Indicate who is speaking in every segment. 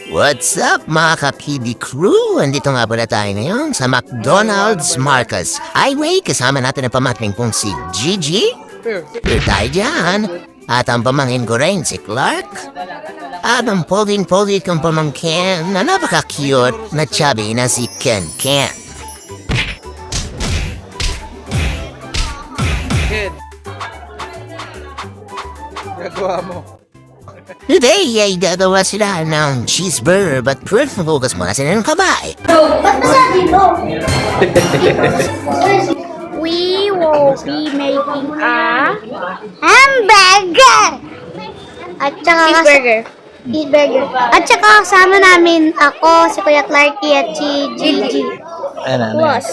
Speaker 1: What's up mga ka-PB crew? Andito nga pala tayo ngayon sa McDonald's Marcus Highway. Kasama natin ang pamangkin kong si Gigi. Here tayo dyan. At ang pamangkin ko rin si Clark. At ang poling-poly kong pamangkin na napaka-cute na chubby na si Ken Ken.
Speaker 2: Kid, gagawa mo.
Speaker 1: Today ay gagawa sila ng cheeseburger but first focus muna sila ng kabay.
Speaker 3: Ba't ba sabi mo? We will be making a hamburger! At saka cheeseburger. At saka kasama namin ako, si Kuya Clarky at si Gigi. Plus,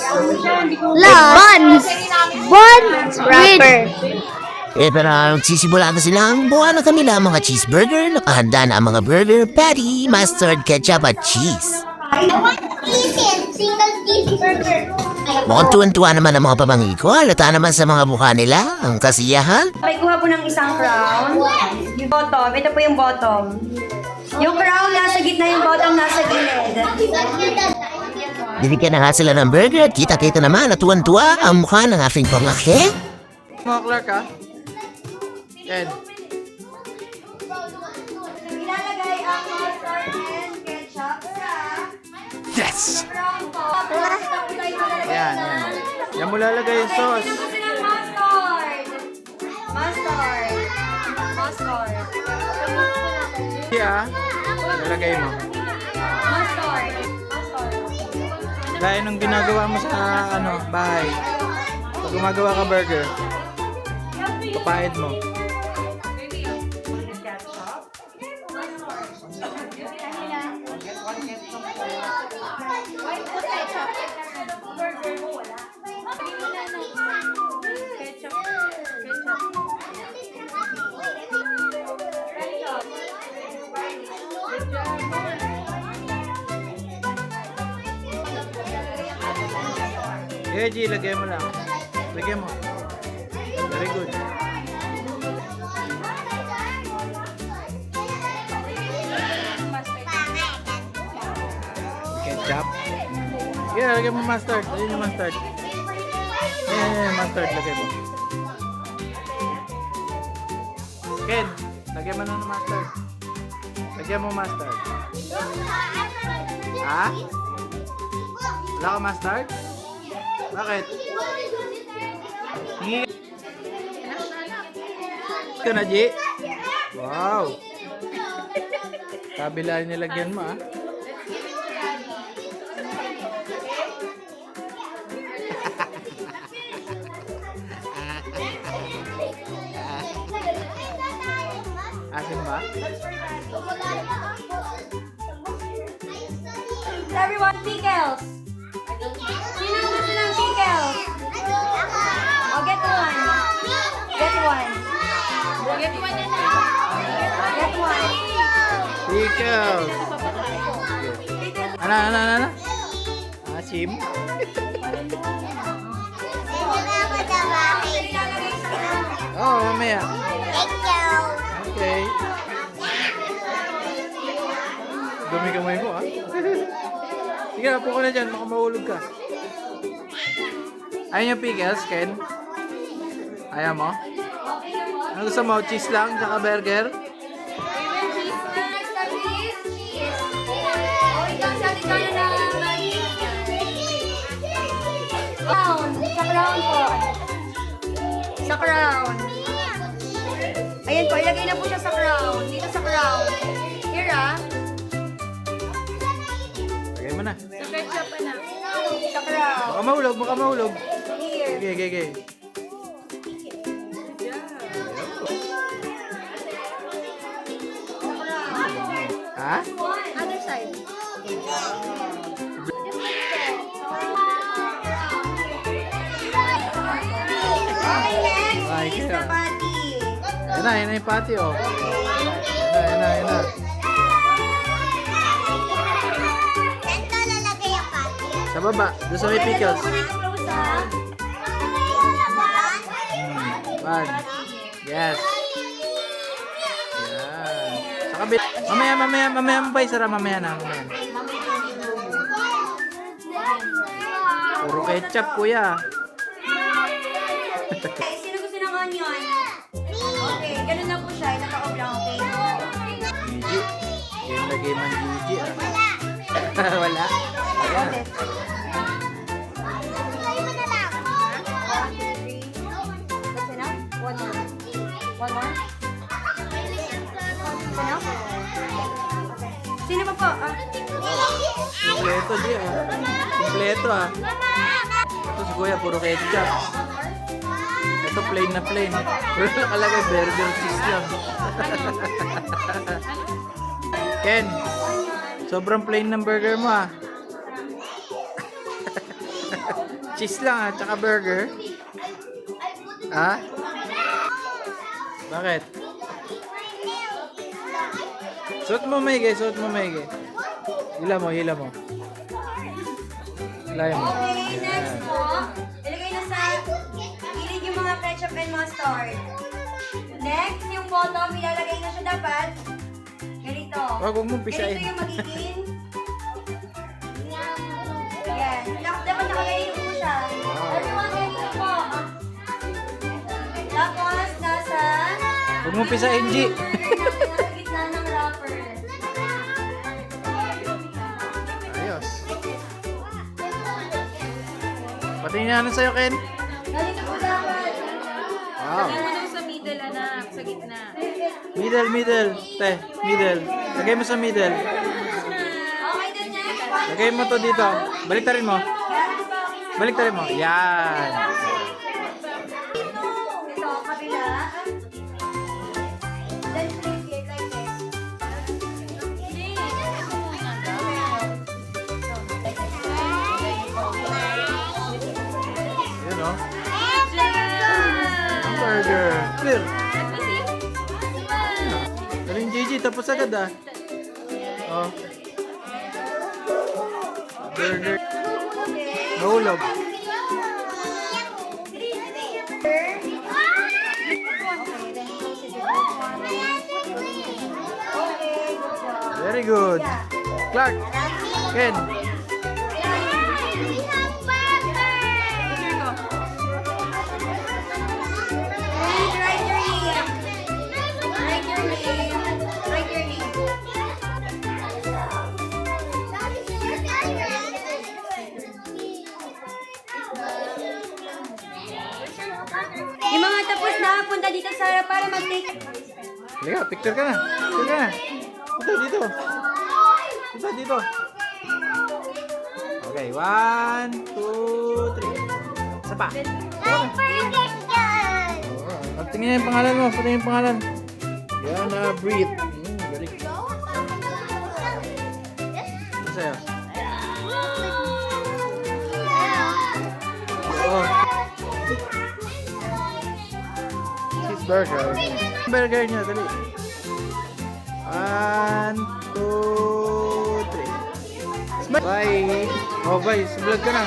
Speaker 3: buns wrapper.
Speaker 1: Pero sisimula na sila ang buwan na kanila mga cheeseburger. Nakahanda na ang mga burger, patty, mustard, ketchup at cheese.
Speaker 3: Single cheeseburger.
Speaker 1: Mukhang tuwan-tuwa naman ang mga pamangkin ko. Halata naman sa mga mukha nila ang kasiyahan.
Speaker 4: May kuha po ng isang crown. Yung bottom. Ito po yung bottom. Yung crown nasa gitna, yung bottom nasa gilid.
Speaker 1: Binigyan na nga sila ng burger at kita-kita naman at tuwan-tuwa ang mukha ng aking pamangkin.
Speaker 2: Mga Clark ha? Ken,
Speaker 4: Ilalagay ang mustard and ketchup sa
Speaker 1: Yes!
Speaker 4: crown po.
Speaker 2: yan. Yan mo lalagay yung sauce.
Speaker 4: Mustard. Mustard.
Speaker 2: Yeah, lalagay mo.
Speaker 4: Mustard.
Speaker 2: Gaya nung ginagawa mo sa bahay. Pag gumagawa ka burger, papahid mo. G, lagay mo lang. Lagay mo. Very good. Ketchup. Yeah, lagay mo mustard. Ayun yung mustard. Yan, mustard. Lagay mo. Ken, lagay mo na ng mustard. Lagyan mo mustard. Ha? Wala ka mustard? Bakit? Hingi ka na, G? Wow! Kabila nilagyan mo, ah. Asin ba?
Speaker 4: Everyone, pickles. Sino gusto ng pickles? Oh, get one. Get one. Get one na lang. Get one.
Speaker 2: Pickles! Ano? Asim? Oo, mamaya. Okay. Dumi kamay mo, ah. Sige, upo ka na dyan. Baka mahulog ka. Ayaw yung pickles, Ken? Ayaw mo? Ano gusto mo? Cheese lang, tsaka burger?
Speaker 4: Sa crown po. Sa crown. Ayan po, ilagay na po siya sa crown. Dito sa crown. Here ah.
Speaker 2: Lagay mo na.
Speaker 4: Sa ketchup na. Sa crown.
Speaker 2: Baka mahulog.
Speaker 4: Here.
Speaker 2: Okay. Ha?
Speaker 4: Other side.
Speaker 2: Ay,
Speaker 4: Is
Speaker 2: kaya.
Speaker 4: the patty.
Speaker 2: Yan na yung patty, oh. Yan na.
Speaker 3: Saan ka lalagay ang patty?
Speaker 2: Sa baba, doon sa may pickles.
Speaker 4: Close ah.
Speaker 2: Bad. Yes. Yan. Saka kabit. Mamaya mo ba isara? Mamaya na. Puro ketchup, kuya.
Speaker 4: Okay, sino gusto ng onion? Okay, ganun lang po siya. Naka-off lang, okay?
Speaker 2: Gigi. Yung lagay man Gigi. Wala. Ayan.
Speaker 4: That's enough? One more. One more? That's enough? Sino pa po?
Speaker 2: Kompleto di Kompleto Ito si kuya, puro ketchup. Ito plain na plain. Wala nakalagay, burger cheese lang. Ken, sobrang plain ng burger mo Cheese lang tsaka burger. Bakit? Suot mo maigi. Hila mo. Hilay mo.
Speaker 4: Okay, next po. Ilagay na sa gilid yung mga ketchup and mustard. Next, yung bottom, ilalagay na siya dapat. Ganito.
Speaker 2: Wag mong pisain.
Speaker 4: Ganito yung magiging. Yan. Dapat nakaganito po siya. Everyone, ganito po. Tapos, nasa...
Speaker 2: Huwag mong pisain, G.
Speaker 4: Nasa gitna ng wrapper.
Speaker 2: Ayos. Patingin na sa'yo, Ken.
Speaker 4: Ganito po dapat.
Speaker 2: Wow.
Speaker 5: Ano sa middle, anak? Sa gitna.
Speaker 2: Middle. Middle. Lagay mo sa middle.
Speaker 4: Okay, then next.
Speaker 2: Lagay mo to dito. Baliktarin mo. Yan.
Speaker 4: Ito, kabila. Then flip it like this.
Speaker 2: Yan o. Ang burger. Clear. Galing Gigi. Tapos agad Oh. Burger. Nahulog. Very good. Clark. Ken.
Speaker 4: Write your name. Write your name. Write your name. Yung mga tapos na, punta dito sa harap para mag-take.
Speaker 2: Liga, picture ka na. Dito. Dito. Okay, 1, 2, 3. Isa pa. Tingnan niya yung pangalan mo. Patingin yung pangalan. Yan breathe. Galing. Ano sa'yo? Oh. Cheeseburger. Burger niya, dali. 1, 2, 3. Bye. Oh, bye. Sublog ka na.